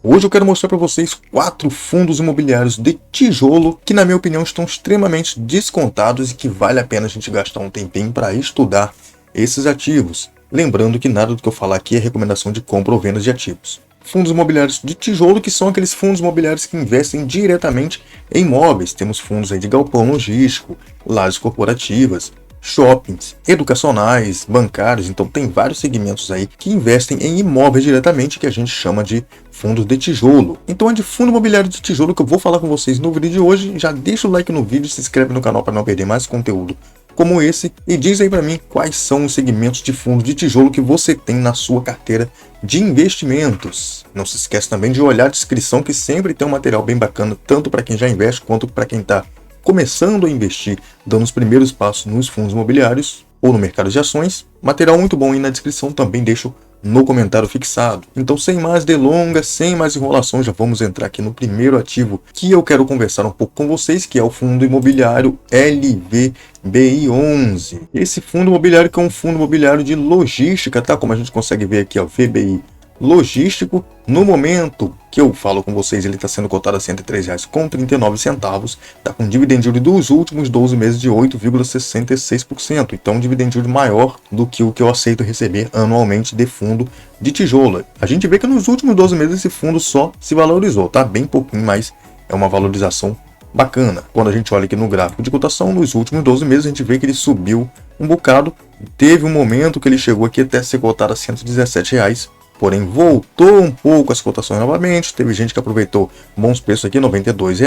Hoje eu quero mostrar para vocês 4 fundos imobiliários de tijolo que, na minha opinião, estão extremamente descontados e que vale a pena a gente gastar um tempinho para estudar esses ativos. Lembrando que nada do que eu falar aqui é recomendação de compra ou venda de ativos. Fundos imobiliários de tijolo, que são aqueles fundos imobiliários que investem diretamente em imóveis. Temos fundos aí de galpão logístico, lajes corporativas, shoppings, educacionais, bancários. Então tem vários segmentos aí que investem em imóveis diretamente, que a gente chama de fundos de tijolo. Então é de fundo imobiliário de tijolo que eu vou falar com vocês no vídeo de hoje. Já deixa o like no vídeo, se inscreve no canal para não perder mais conteúdo como esse, e diz aí para mim quais são os segmentos de fundo de tijolo que você tem na sua carteira de investimentos. Não se esquece também de olhar a descrição, que sempre tem um material bem bacana, tanto para quem já investe quanto para quem está começando a investir, dando os primeiros passos nos fundos imobiliários ou no mercado de ações. Material muito bom aí na descrição, também deixo no comentário fixado. Então, sem mais delongas, sem mais enrolações, já vamos entrar aqui no primeiro ativo que eu quero conversar um pouco com vocês, que é o fundo imobiliário LVBI11. Esse fundo imobiliário que é um fundo imobiliário de logística, tá? Como a gente consegue ver aqui, ó, VBI logístico. No momento que eu falo com vocês, ele está sendo cotado a R$ 103,39, está com dividend yield dos últimos 12 meses de 8,66%, então um dividend yield maior do que o que eu aceito receber anualmente de fundo de tijolo. A gente vê que nos últimos 12 meses esse fundo só se valorizou, tá? Bem pouquinho, mas é uma valorização bacana. Quando a gente olha aqui no gráfico de cotação, nos últimos 12 meses a gente vê que ele subiu um bocado, teve um momento que ele chegou aqui até ser cotado a R$ 117, porém voltou um pouco as cotações novamente. Teve gente que aproveitou bons preços aqui, R$ 92,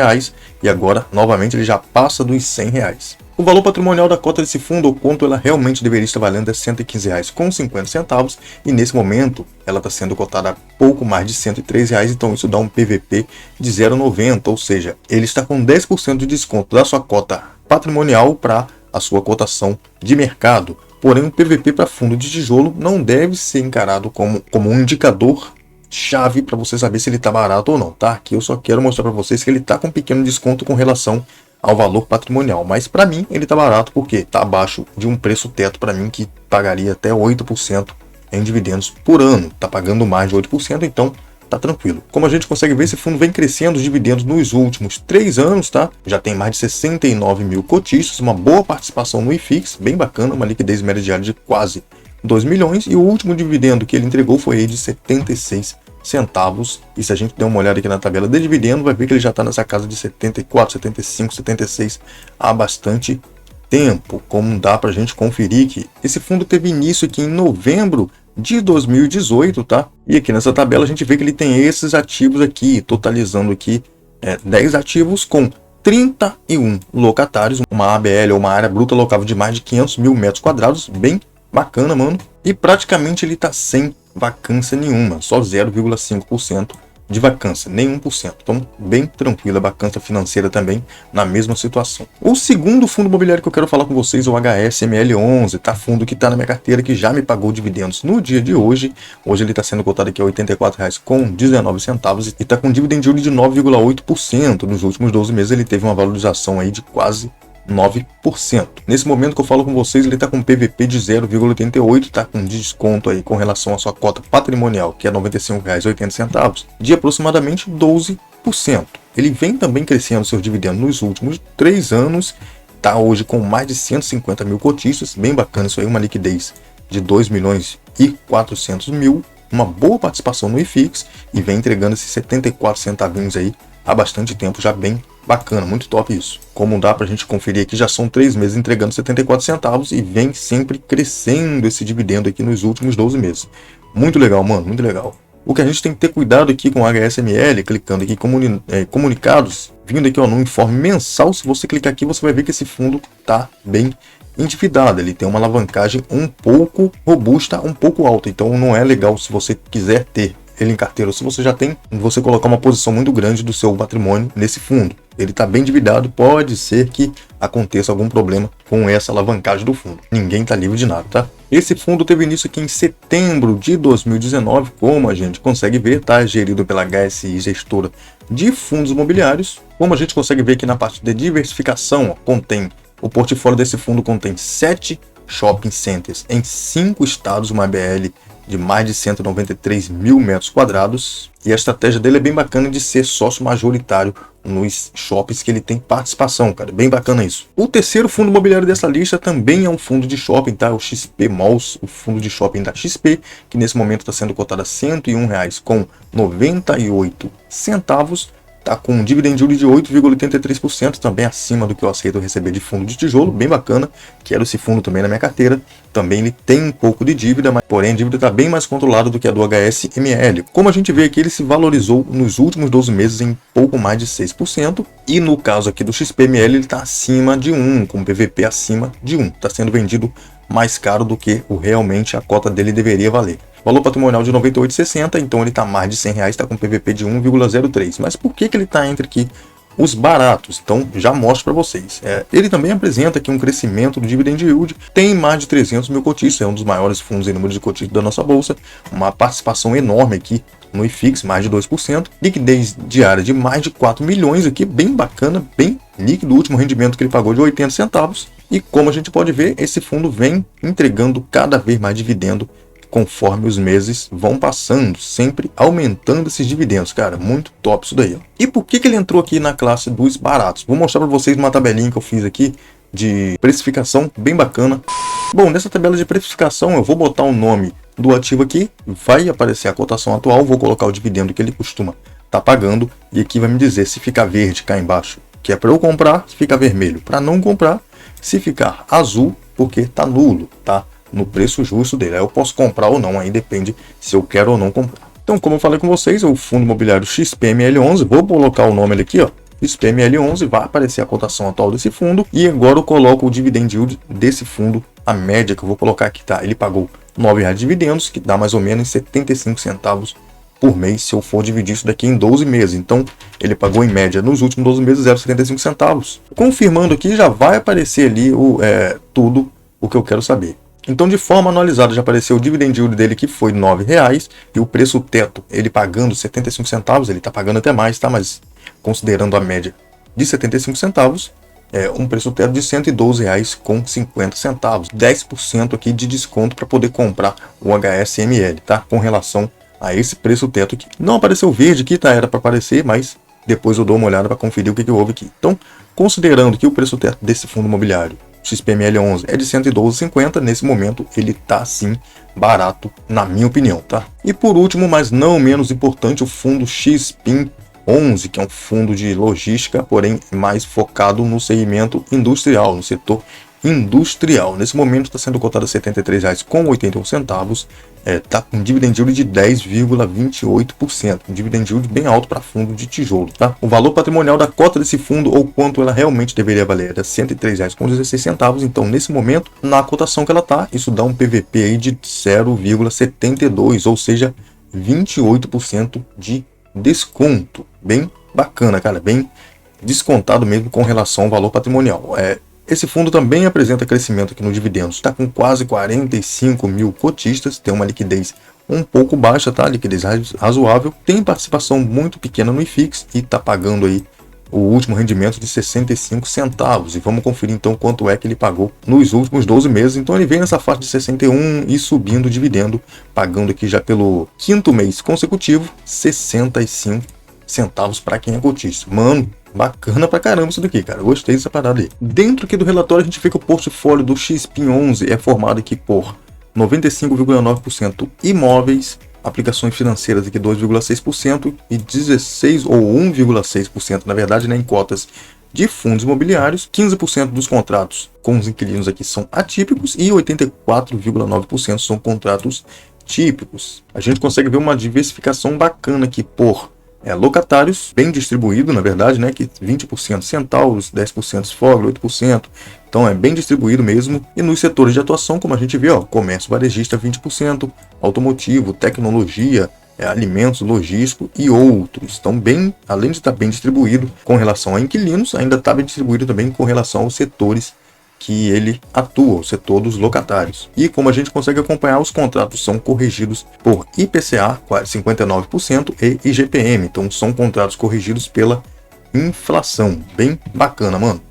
e agora novamente ele já passa dos R$ 100. O valor patrimonial da cota desse fundo, ou quanto ela realmente deveria estar valendo, é R$ 115,50, e nesse momento ela está sendo cotada a pouco mais de R$ 103, então isso dá um PVP de 0,90, ou seja, ele está com 10% de desconto da sua cota patrimonial para a sua cotação de mercado. Porém, o PVP para fundo de tijolo não deve ser encarado como um indicador chave para você saber se ele está barato ou não, tá? Aqui eu só quero mostrar para vocês que ele está com um pequeno desconto com relação ao valor patrimonial. Mas para mim ele está barato porque está abaixo de um preço teto para mim, que pagaria até 8% em dividendos por ano. Está pagando mais de 8%, então tá tranquilo. Como a gente consegue ver, esse fundo vem crescendo os dividendos nos últimos 3 anos, tá? Já tem mais de 69 mil cotistas, uma boa participação no IFIX, bem bacana, uma liquidez média diária de quase 2 milhões, e o último dividendo que ele entregou foi aí de 76 centavos, e se a gente der uma olhada aqui na tabela de dividendo, vai ver que ele já está nessa casa de 74, 75, 76 há bastante tempo, como dá pra gente conferir que esse fundo teve início aqui em novembro de 2018, tá? E aqui nessa tabela a gente vê que ele tem esses ativos aqui, totalizando aqui 10 ativos com 31 locatários, uma ABL, ou uma área bruta locável de mais de 500 mil metros quadrados, bem bacana, mano. E praticamente ele tá sem vacância nenhuma, só 0,5% de vacância, nem 1%. Então, bem tranquila a vacância financeira também na mesma situação. O segundo fundo imobiliário que eu quero falar com vocês é o HSML11, tá? Fundo que está na minha carteira, que já me pagou dividendos no dia de hoje. Hoje ele está sendo cotado aqui a R$ 84,19 e está com dividend yield de 9,8%. Nos últimos 12 meses ele teve uma valorização aí de quase 9%. Nesse momento que eu falo com vocês, ele está com PVP de 0,88, está com desconto aí com relação à sua cota patrimonial, que é R$ 95,80, de aproximadamente 12%. Ele vem também crescendo seus dividendos nos últimos 3 anos, está hoje com mais de 150 mil cotistas, bem bacana isso aí, uma liquidez de 2 milhões e 400 mil, uma boa participação no IFIX, e vem entregando esses 74 centavinhos aí há bastante tempo, já bem bacana, muito top isso. Como dá pra gente conferir aqui, já são 3 meses entregando 74 centavos e vem sempre crescendo esse dividendo aqui nos últimos 12 meses. Muito legal, mano, muito legal. O que a gente tem que ter cuidado aqui com o HSML, clicando aqui em comunicados, vindo aqui ó, no informe mensal, se você clicar aqui, você vai ver que esse fundo tá bem endividado. Ele tem uma alavancagem um pouco robusta, um pouco alta, então não é legal se você quiser ter ele em carteira, ou se você já tem, você colocar uma posição muito grande do seu patrimônio nesse fundo. Ele está bem endividado, pode ser que aconteça algum problema com essa alavancagem do fundo. Ninguém está livre de nada, tá? Esse fundo teve início aqui em setembro de 2019, como a gente consegue ver, tá? Gerido pela HSI Gestora de Fundos Imobiliários. Como a gente consegue ver aqui na parte de diversificação, ó, o portfólio desse fundo contém 7 shopping centers em 5 estados, uma ABL de mais de 193 mil metros quadrados. E a estratégia dele é bem bacana de ser sócio majoritário nos shoppings que ele tem participação, cara. Bem bacana isso. O terceiro fundo imobiliário dessa lista também é um fundo de shopping, tá? O XP Malls, o fundo de shopping da XP, que nesse momento está sendo cotado a R$ 101,98. Tá com um dividend yield de 8,83%, também acima do que eu aceito receber de fundo de tijolo, bem bacana. Quero esse fundo também na minha carteira. Também ele tem um pouco de dívida, mas porém a dívida está bem mais controlada do que a do HSML. Como a gente vê aqui, ele se valorizou nos últimos 12 meses em pouco mais de 6%. E no caso aqui do XPML, ele está acima de 1, com PVP acima de 1. Está sendo vendido mais caro do que realmente a cota dele deveria valer. Valor patrimonial de R$ 98,60, então ele está mais de R$ 100, está com PVP de 1,03. Mas por que ele está entre aqui os baratos? Então já mostro para vocês. Ele também apresenta aqui um crescimento do dividend yield, tem mais de 300 mil cotistas, é um dos maiores fundos em número de cotistas da nossa bolsa, uma participação enorme aqui no IFIX, mais de 2%, liquidez diária de mais de 4 milhões aqui, bem bacana, bem líquido, o último rendimento que ele pagou de 80 centavos, e como a gente pode ver, esse fundo vem entregando cada vez mais dividendo conforme os meses vão passando, sempre aumentando esses dividendos, cara, muito top isso daí, ó. E por que ele entrou aqui na classe dos baratos? Vou mostrar para vocês uma tabelinha que eu fiz aqui de precificação, bem bacana. Bom, nessa tabela de precificação eu vou botar o nome do ativo aqui, vai aparecer a cotação atual, vou colocar o dividendo que ele costuma estar pagando, e aqui vai me dizer se ficar verde cá embaixo, que é para eu comprar, se ficar vermelho para não comprar, se ficar azul, porque está nulo, tá? No preço justo dele. Aí eu posso comprar ou não, aí depende se eu quero ou não comprar. Então, como eu falei com vocês, o fundo imobiliário XPML11, vou colocar o nome aqui, ó, XPML11, vai aparecer a cotação atual desse fundo, e agora eu coloco o dividend yield desse fundo, a média que eu vou colocar aqui, tá? Ele pagou R$ 9,00 de dividendos, que dá mais ou menos 75 centavos por mês, se eu for dividir isso daqui em 12 meses. Então, ele pagou em média nos últimos 12 meses 0,75 centavos. Confirmando aqui, já vai aparecer ali tudo o que eu quero saber. Então, de forma anualizada, já apareceu o dividend yield dele, que foi R$ 9,00, e o preço teto, ele pagando 75 centavos, ele está pagando até mais, tá? Mas considerando a média de 75 centavos, um preço teto de R$ 112,50, 10% aqui de desconto para poder comprar o HSML, tá? Com relação a esse preço teto aqui. Não apareceu verde aqui, tá? Era para aparecer, mas depois eu dou uma olhada para conferir o que houve aqui. Então, considerando que o preço teto desse fundo imobiliário XPML11 é de R$ 112,50, nesse momento ele tá sim barato, na minha opinião, tá? E por último, mas não menos importante, o fundo XPIN11, que é um fundo de logística, porém mais focado no segmento industrial, no setor industrial. Nesse momento está sendo cotado a R$ 73,81, tá com um dividend yield de 10,28%, um dividend yield bem alto para fundo de tijolo, tá? O valor patrimonial da cota desse fundo, ou quanto ela realmente deveria valer, é R$ 103,16, então nesse momento, na cotação que ela tá, isso dá um PVP aí de 0,72, ou seja, 28% de desconto. Bem bacana, cara, bem descontado mesmo com relação ao valor patrimonial. Esse fundo também apresenta crescimento aqui no dividendos, está com quase 45 mil cotistas, tem uma liquidez um pouco baixa, tá? Liquidez razoável, tem participação muito pequena no IFIX e está pagando aí o último rendimento de 65 centavos. E vamos conferir então quanto é que ele pagou nos últimos 12 meses. Então ele vem nessa faixa de 61 e subindo o dividendo, pagando aqui já pelo quinto mês consecutivo 65 centavos para quem é cotista. Mano, bacana pra caramba isso daqui, cara. Gostei dessa parada aí. Dentro aqui do relatório a gente vê que o portfólio do XPIN11 é formado aqui por 95,9% imóveis, aplicações financeiras aqui 2,6% e 16 ou 1,6% na verdade, né, em cotas de fundos imobiliários. 15% dos contratos com os inquilinos aqui são atípicos e 84,9% são contratos típicos. A gente consegue ver uma diversificação bacana aqui por locatários, bem distribuído, na verdade, né, que 20% Centauros, 10% Fogler, 8%, então é bem distribuído mesmo. E nos setores de atuação, como a gente vê, ó, comércio varejista 20%, automotivo, tecnologia, alimentos, logístico e outros. Então, bem, além de estar bem distribuído com relação a inquilinos, ainda está bem distribuído também com relação aos setores que ele atua, o setor dos locatários. E como a gente consegue acompanhar, os contratos são corrigidos por IPCA, 59%, e IGPM, então são contratos corrigidos pela inflação. Bem bacana, mano.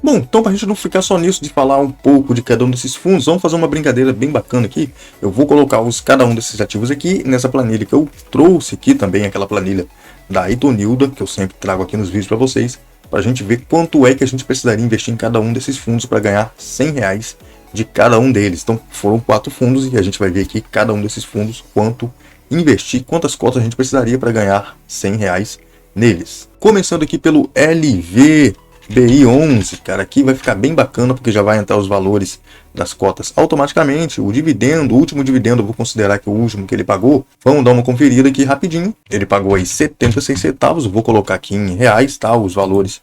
Bom, então para a gente não ficar só nisso de falar um pouco de cada um desses fundos, vamos fazer uma brincadeira bem bacana aqui. Eu vou colocar cada um desses ativos aqui nessa planilha que eu trouxe aqui também, aquela planilha da Itonilda, que eu sempre trago aqui nos vídeos para vocês, para a gente ver quanto é que a gente precisaria investir em cada um desses fundos para ganhar R$100 de cada um deles. Então foram 4 fundos e a gente vai ver aqui cada um desses fundos quanto investir, quantas cotas a gente precisaria para ganhar R$100 neles. Começando aqui pelo LVBI11, cara, aqui vai ficar bem bacana porque já vai entrar os valores das cotas automaticamente. O dividendo, o último dividendo, eu vou considerar que o último que ele pagou, vamos dar uma conferida aqui rapidinho. Ele pagou aí 76 centavos, eu vou colocar aqui em reais, tá? Os valores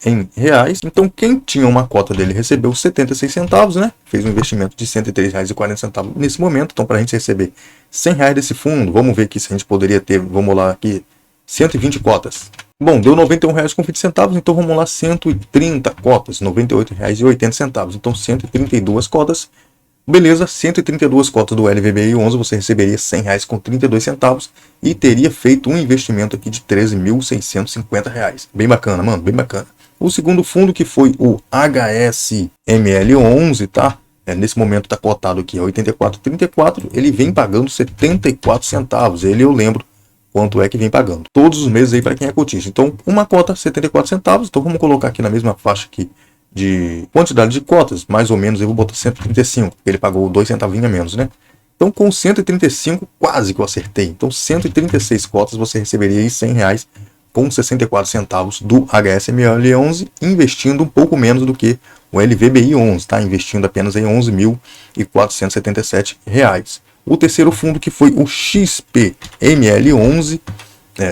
em reais. Então quem tinha uma cota dele recebeu 76 centavos, né? Fez um investimento de R$103,40 nesse momento. Então para a gente receber R$100 desse fundo, vamos ver aqui se a gente poderia ter, vamos lá aqui, 120 cotas. Bom, deu R$91,20, então vamos lá, 130 cotas, R$98,80. Então 132 cotas. Beleza, 132 cotas do LVBI11, você receberia R$100,32 e teria feito um investimento aqui de R$13.650. Bem bacana, mano, bem bacana. O segundo fundo, que foi o HSML11, tá? Nesse momento está cotado aqui a 84,34, ele vem pagando 74 centavos. Ele eu lembro quanto é que vem pagando todos os meses aí para quem é cotista. Então, uma cota 74 centavos. Então, vamos colocar aqui na mesma faixa aqui de quantidade de cotas, mais ou menos eu vou botar 135, porque ele pagou 2 centavinhos a menos, né? Então, com 135, quase que eu acertei. Então, 136 cotas, você receberia aí R$100,64 do HSML11, investindo um pouco menos do que o LVBI11, tá? Investindo apenas em R$11.477. O terceiro fundo, que foi o XPML11,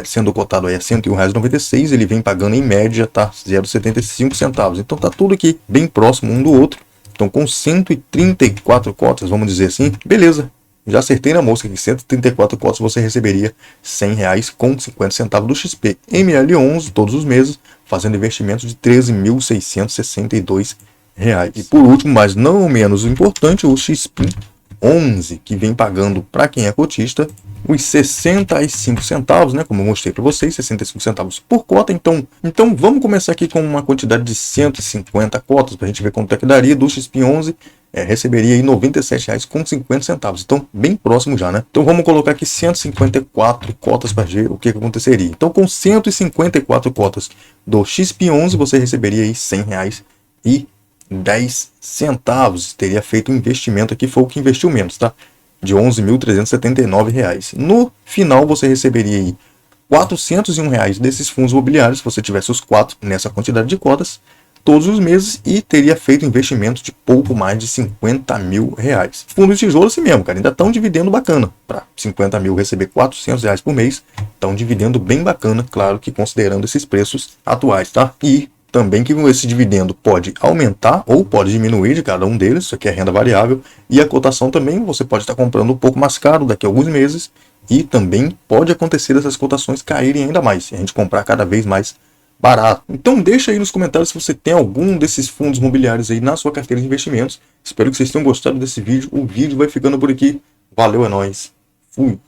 sendo cotado aí a R$101,96, ele vem pagando em média, tá, 0,75 centavos. Então tá tudo aqui bem próximo um do outro. Então com 134 cotas, vamos dizer assim, beleza. Já acertei na mosca que 134 cotas você receberia R$100,50 do XPML11 todos os meses, fazendo investimentos de R$13.662. E por último, mas não menos importante, o XP11, que vem pagando para quem é cotista os 65 centavos, né? Como eu mostrei para vocês, 65 centavos por cota. Então vamos começar aqui com uma quantidade de 150 cotas para a gente ver quanto é que daria. Do XP11 receberia aí R$97,50. Então bem próximo já, né? Então vamos colocar aqui 154 cotas para ver o que aconteceria. Então com 154 cotas do XP11 você receberia aí R$100,10. Teria feito um investimento aqui, foi o que investiu menos, tá? De R$11.379. No final você receberia aí R$401 desses fundos imobiliários, se você tivesse os 4 nessa quantidade de cotas, todos os meses, e teria feito investimento de pouco mais de R$50 mil. Fundo de tijolo assim mesmo, cara, ainda está um dividendo bacana. Para 50 mil receber R$400 por mês, está um dividendo bem bacana, claro que considerando esses preços atuais, tá? E também que esse dividendo pode aumentar ou pode diminuir de cada um deles, isso aqui é renda variável, e a cotação também você pode estar comprando um pouco mais caro daqui a alguns meses, e também pode acontecer essas cotações caírem ainda mais, e a gente comprar cada vez mais barato. Então deixa aí nos comentários se você tem algum desses fundos imobiliários aí na sua carteira de investimentos. Espero que vocês tenham gostado desse vídeo, o vídeo vai ficando por aqui, valeu, é nóis, fui!